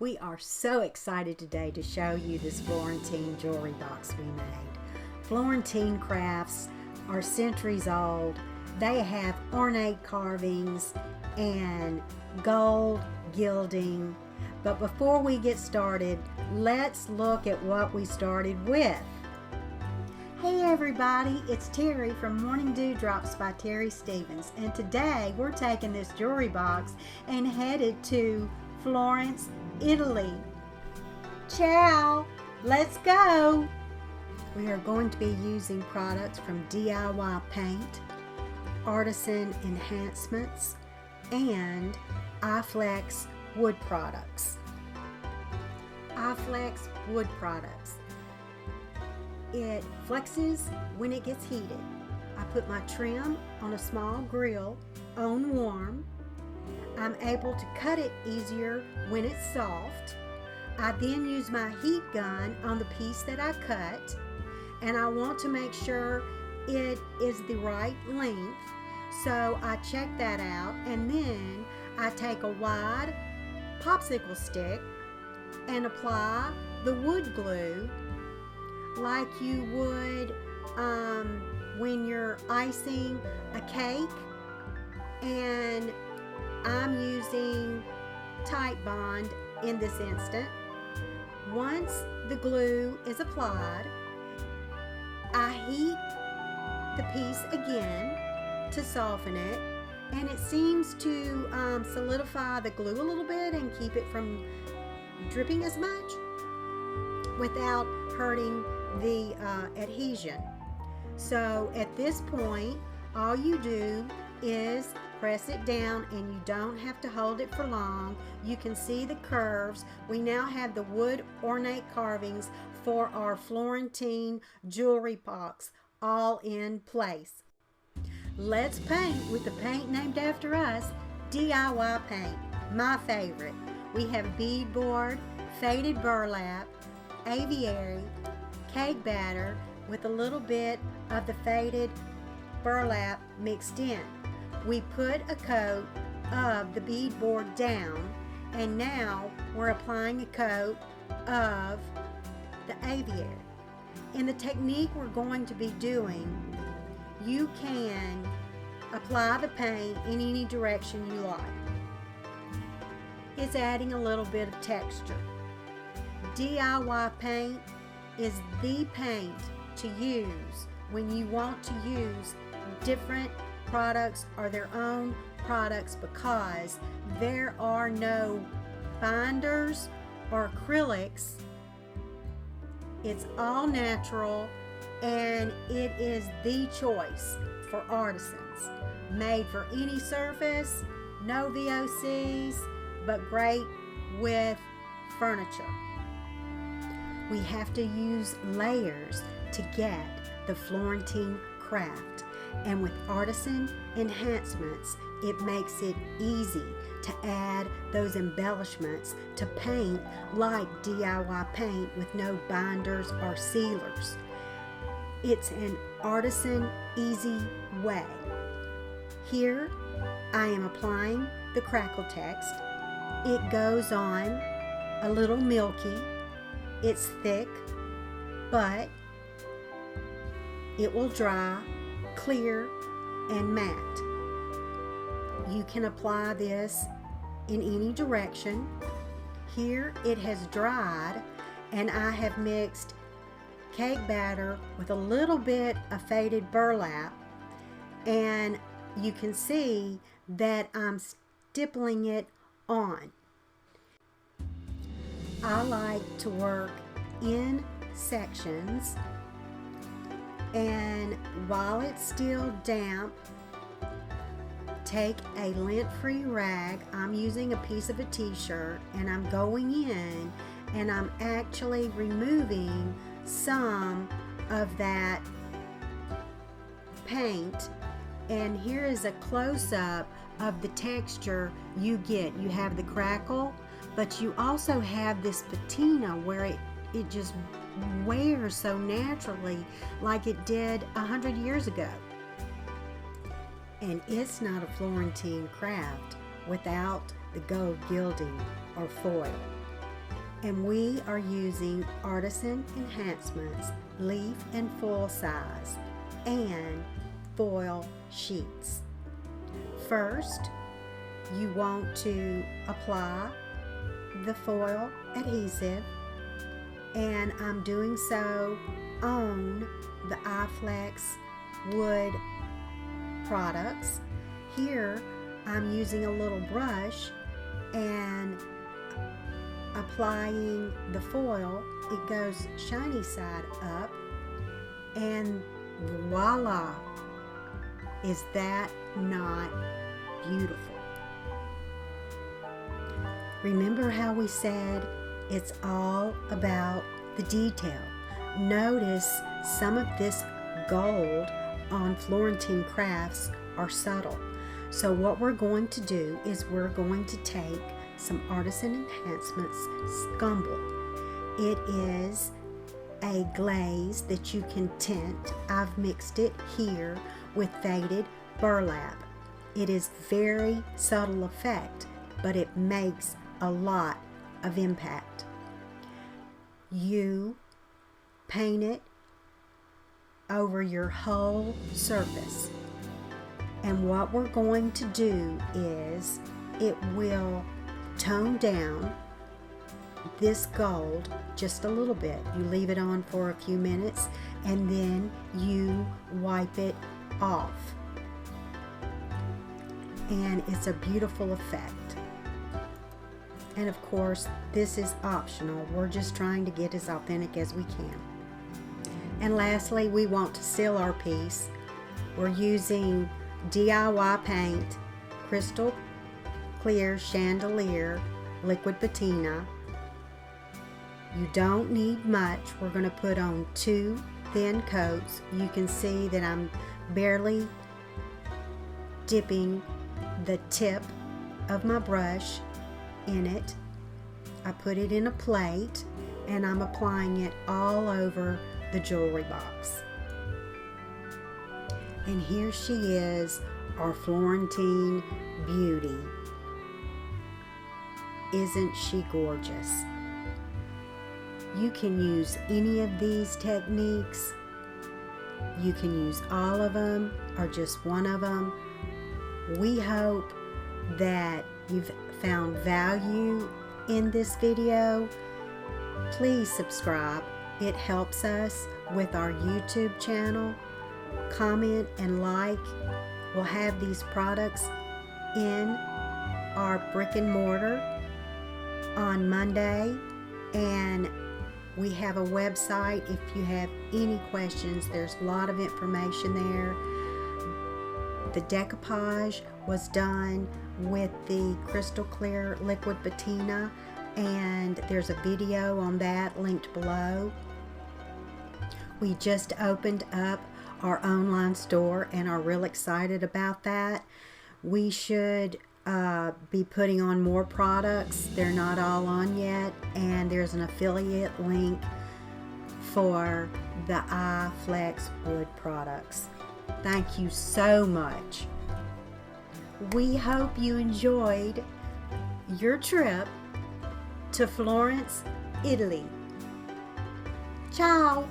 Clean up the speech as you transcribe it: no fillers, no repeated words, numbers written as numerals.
We are so excited today to show you this Florentine jewelry box we made. Florentine crafts are centuries old. They have ornate carvings and gold gilding. But before we get started, let's look at what we started with. Hey everybody, it's Terri from Morning Dewdrops by Terri Stephens, and today we're taking this jewelry box and headed to Florence, Italy. Ciao! Let's go! We are going to be using products from DIY Paint, Artisan Enhancements, and iFlex wood products. iFlex wood products. It flexes when it gets heated. I put my trim on a small grill on warm. I'm able to cut it easier when it's soft. I then use my heat gun on the piece that I cut, and I want to make sure it is the right length, so I check that out, and then I take a wide popsicle stick and apply the wood glue like you would when you're icing a cake, and I'm using Titebond in this instant. Once the glue is applied, I heat the piece again to soften it, and it seems to solidify the glue a little bit and keep it from dripping as much without hurting the adhesion. So at this point, all you do is press it down, and you don't have to hold it for long. You can see the curves. We now have the wood ornate carvings for our Florentine jewelry box all in place. Let's paint with the paint named after us, DIY Paint, my favorite. We have bead board, faded burlap, aviary, cake batter with a little bit of the faded burlap mixed in. We put a coat of the bead board down, and now we're applying a coat of the aviary. In the technique we're going to be doing, you can apply the paint in any direction you like. It's adding a little bit of texture. DIY Paint is the paint to use when you want to use different products or their own products, because there are no binders or acrylics. It's all natural, and it is the choice for artisans. Made for any surface, no VOCs, but great with furniture. We have to use layers to get the Florentine craft, and with Artisan Enhancements, it makes it easy to add those embellishments to paint like DIY Paint with no binders or sealers. It's an artisan easy way. Here I am applying the Crackle text. It goes on a little milky. It's thick, but it will dry clear and matte. You can apply this in any direction. Here it has dried, and I have mixed cake batter with a little bit of faded burlap, and you can see that I'm stippling it on. I like to work in sections, and while it's still damp, take a lint-free rag. I'm using a piece of a t-shirt, and I'm going in and I'm actually removing some of that paint, and here is a close-up of the texture you get. You have the crackle, but you also have this patina where it just wears so naturally like it did 100 years ago. And it's not a Florentine craft without the gold gilding or foil. And we are using Artisan Enhancements leaf and foil size and foil sheets. First, you want to apply the foil adhesive, and I'm doing so on the iFlexwood products. Here I'm using a little brush and applying the foil. It goes shiny side up, and voila! Is that not beautiful? Remember how we said it's all about the detail. Notice some of this gold on Florentine crafts are subtle. So what we're going to do is we're going to take some Artisan Enhancements Scumble. It is a glaze that you can tint. I've mixed it here with faded burlap. It is very subtle effect, but it makes a lot of impact. You paint it over your whole surface, and what we're going to do is it will tone down this gold just a little bit. You leave it on for a few minutes and then you wipe it off, and it's a beautiful effect. And of course, this is optional. We're just trying to get as authentic as we can. And lastly, we want to seal our piece. We're using DIY paint, crystal clear Chandelier, liquid patina. You don't need much. We're going to put on 2 thin coats. You can see that I'm barely dipping the tip of my brush in it. I put it in a plate and I'm applying it all over the jewelry box. And here she is, our Florentine beauty. Isn't she gorgeous? You can use any of these techniques. You can use all of them or just one of them. We hope that you've found value in this video. Please subscribe. It helps us with our YouTube channel. Comment and like. We'll have these products in our brick and mortar on Monday, and we have a website. If you have any questions, there's a lot of information there. The decoupage was done with the crystal clear liquid patina, and there's a video on that linked below. We just opened up our online store and are real excited about that. We should be putting on more products. They're not all on yet, and there's an affiliate link for the iFlexwood products. Thank you so much. We hope you enjoyed your trip to Florence, Italy. Ciao!